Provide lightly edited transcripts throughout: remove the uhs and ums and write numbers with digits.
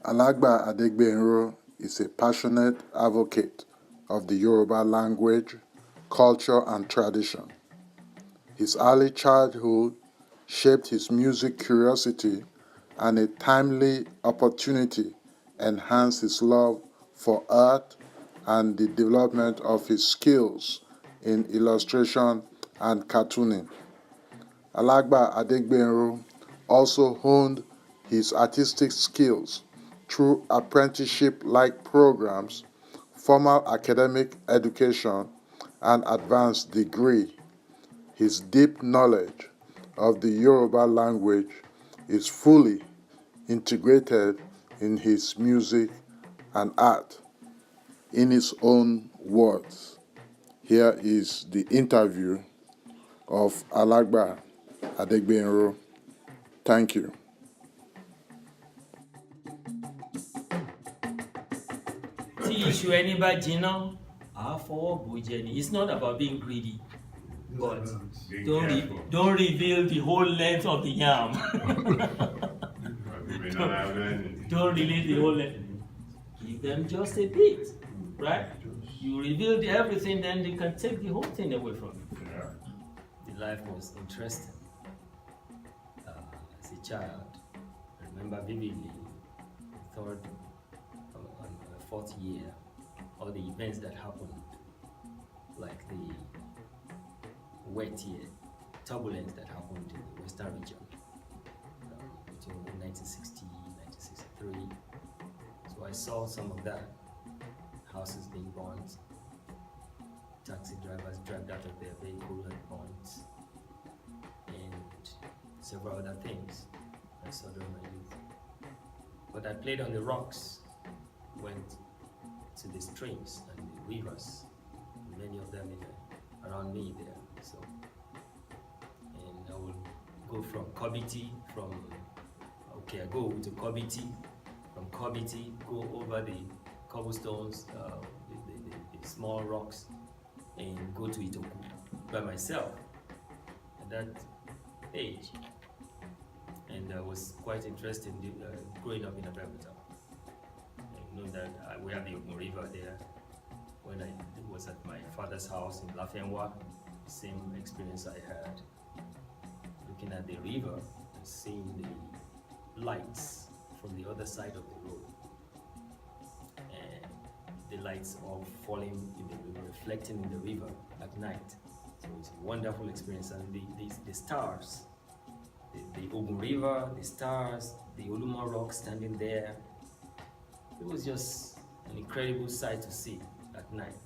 Alagba Adégbénró is a passionate advocate of the Yoruba language, culture, and tradition. His early childhood shaped his music curiosity, and a timely opportunity enhanced his love for art and the development of his skills in illustration and cartooning. Alagba Adégbénró also honed his artistic skills through apprenticeship-like programs, formal academic education, and advanced degree. His deep knowledge of the Yoruba language is fully integrated in his music and art. In his own words, here is the interview of Alagba Adégbénró. Thank you. It's not about being greedy, but don't reveal the whole length of the yam. Don't reveal the whole length. Give them just a bit, right? You reveal everything, then they can take the whole thing away from you. The life was interesting. As a child, I remember vividly the third and fourth year, all the events that happened, like the wet year, turbulence that happened in the Western region between 1960 and 1963. So I saw some of that, houses being burnt, taxi drivers dragged out of their vehicle and burnt, and several other things I saw during my youth. But I played on the rocks, went to the streams and the rivers, many of them around me there. So, and I would go from Kobiti, I go to Kobiti, from Kobiti, go over the cobblestones, the small rocks, and go to Itoku by myself at that age. And I was quite interested in growing up in Abeokuta. I know that we have the Ogun River there. When I was at my father's house in Lafenwa, same experience I had, looking at the river and seeing the lights from the other side of the road, and the lights all falling in the river, reflecting in the river at night. So it's a wonderful experience, and the stars, the Ogun River, the stars, the Oluma Rock standing there. It was just an incredible sight to see at night.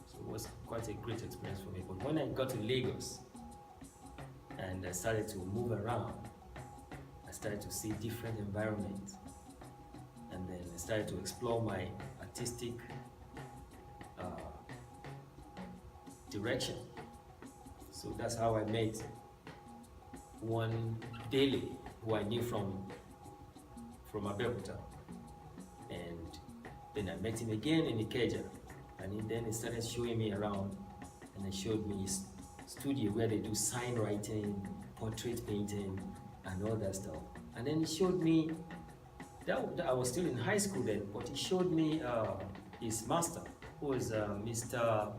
So it was quite a great experience for me. But when I got to Lagos and I started to move around, I started to see different environments. And then I started to explore my artistic direction. So that's how I met one Dele who I knew from Abeokuta. And then I met him again in Ikeja, and then he started showing me around, and he showed me his studio where they do sign writing, portrait painting, and all that stuff. And then he showed me, that I was still in high school then, but he showed me his master, who was Mr.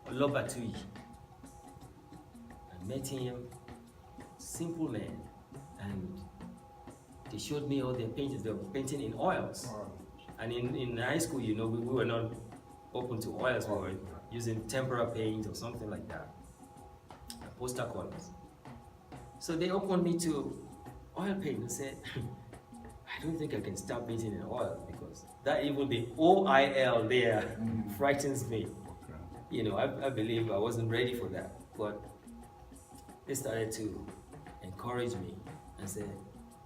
Olobatuyi. I met him, simple man, and they showed me all their paintings. They were painting in oils. And in high school, we were not open to oils. We were using tempera paint or something like that, poster colors. So they opened me to oil paint and said, I don't think I can start painting in oil, because that even the OIL there frightens me. Okay. I believe I wasn't ready for that. But they started to encourage me and said,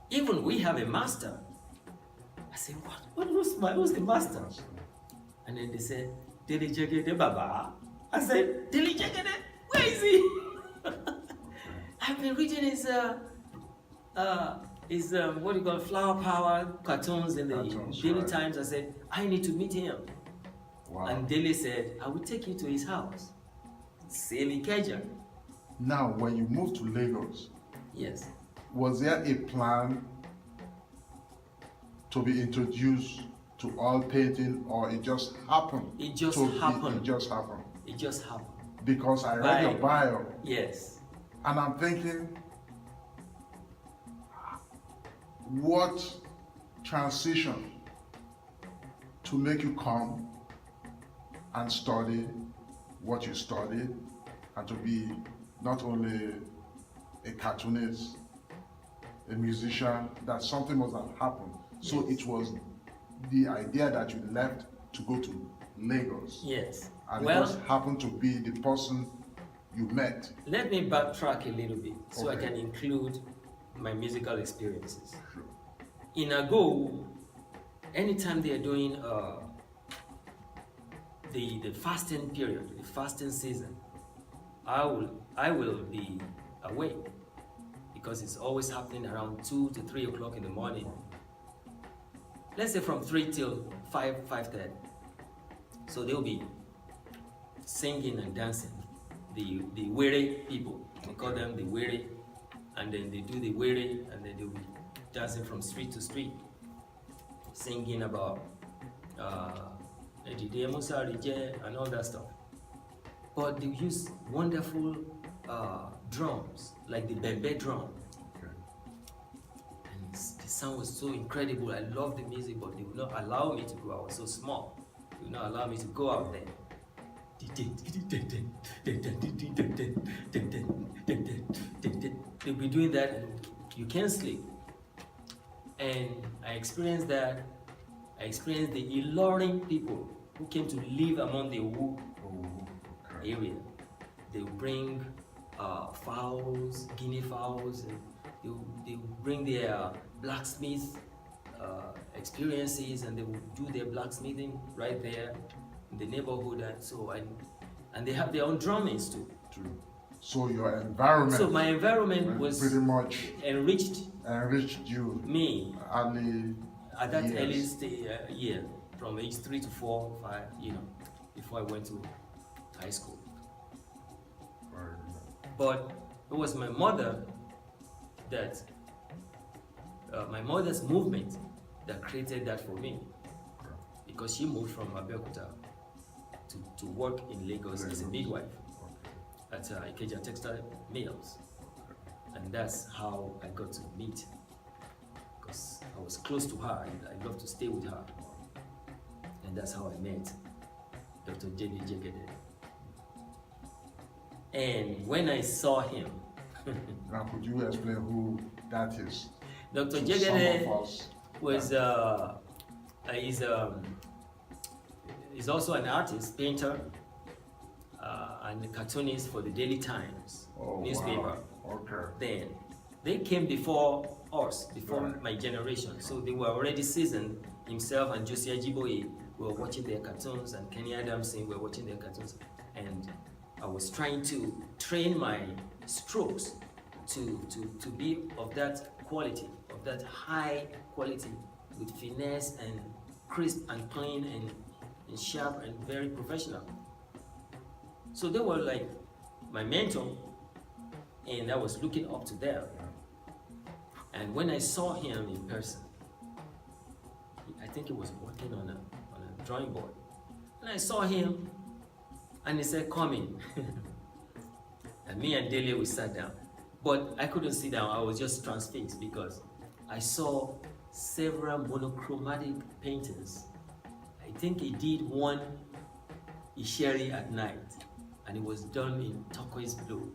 even we have a master. I said, what? Who's the master? And then they said, Dele Jegede Baba. I said, Dele Jegede? Where is he? I've been reading his what do you call flower power cartoons in the Daily Times. I said, I need to meet him. Wow. And Dele said, I will take you to his house. Same Ikeja. Now, when you moved to Lagos, yes, was there a plan to be introduced to oil painting, or it just happened? It just It happened. just happened. It just happened. Because I read your bio, Yes. and I'm thinking, what transition to make you come and study what you studied, and to be not only a cartoonist, a musician, that something must have happened. So Yes. it was the idea that you left to go to Lagos. Yes. And Well, it just happened to be the person you met. let me backtrack a little bit so I Okay. can include my musical experiences. Sure. In Ago, anytime they are doing the fasting period, the fasting season, I will be awake, because it's always happening around 2 to 3 o'clock in the morning. Let's say from 3 till 5:30. So they'll be singing and dancing. The were people, we call them the were, and then they do the were, and then they'll be dancing from street to street, singing about and all that stuff. But they use wonderful drums, like the bembe drum. Okay. And the sound was so incredible. I loved the music, but they would not allow me to go. I was so small. They would not allow me to go out there. They'll be doing that, and you can't sleep. And I experienced that. I experienced the Ilorin people who came to live among the Wu Okay. area. They will bring fowls, guinea fowls, and they will bring their blacksmith experiences, and they will do their blacksmithing right there in the neighborhood. And they have their own drummings too. True. So your environment. So my environment was pretty much enriched you me early at that years. earliest year, from age 3 to 4, 5, before I went to high school. Very But it was my mother that, my mother's movement that created that for me, good. because she moved from Abeokuta to work in Lagos as a midwife Okay. at Ikeja Textile Mills. And that's how I got to meet, because I was close to her and I loved to stay with her. And that's how I met Dr. Jenny Jegede. And when I saw him, Now, could you explain who that is? Dr. To some Jegede of us. was he's also an artist, painter, and a cartoonist for the Daily Times newspaper. Wow. Okay. Then they came before us, before Right. my generation, so they were already seasoned. Himself and Josie Ajiboye were watching their cartoons, and Kenny Adamson were watching their cartoons, and I was trying to train my strokes to be of that quality, of that high quality, with finesse and crisp and clean and sharp and very professional. So they were like my mentor, and I was looking up to them. And when I saw him in person, I think he was working on a drawing board, and I saw him, and he said, "Come in." And me and Delia, we sat down, but I couldn't sit down. I was just transfixed, because I saw several monochromatic paintings. I think he did one Isheri at night, and it was done in turquoise blue.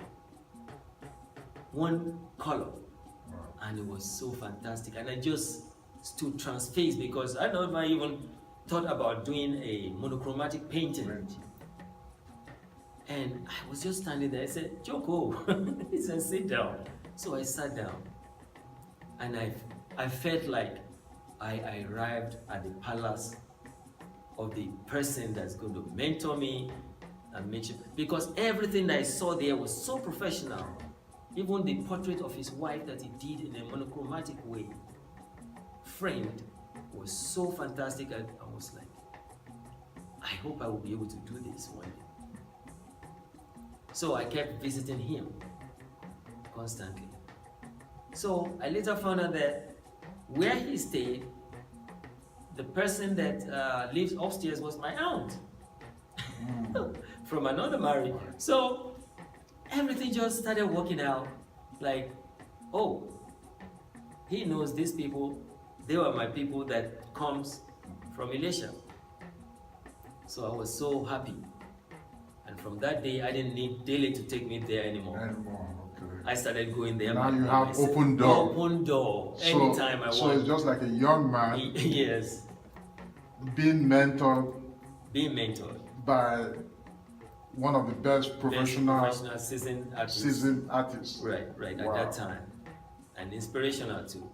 One color, and it was so fantastic. And I just stood transfixed, because I never even thought about doing a monochromatic painting. Right. And I was just standing there. I said, "Joko," he said, "Sit down." So I sat down, and I felt like I arrived at the palace of the person that's going to mentor me and make sure, because everything I saw there was so professional. Even the portrait of his wife that he did in a monochromatic way, framed, was so fantastic. I was like, I hope I will be able to do this one day. So I kept visiting him constantly. So I later found out that where he stayed the person that lives upstairs was my aunt from another marriage. So everything just started working out. Like, oh, he knows these people. They were my people that comes from Elisha. So I was so happy. And from that day, I didn't need Dele to take me there anymore. Okay. I started going there. Now you have open door. Open door. Anytime I want. So it's just like a young man. Yes. Being mentored. Being mentored. By one of the best professional seasoned artists. Seasoned artists. Right, Wow. At that time. And inspirational too.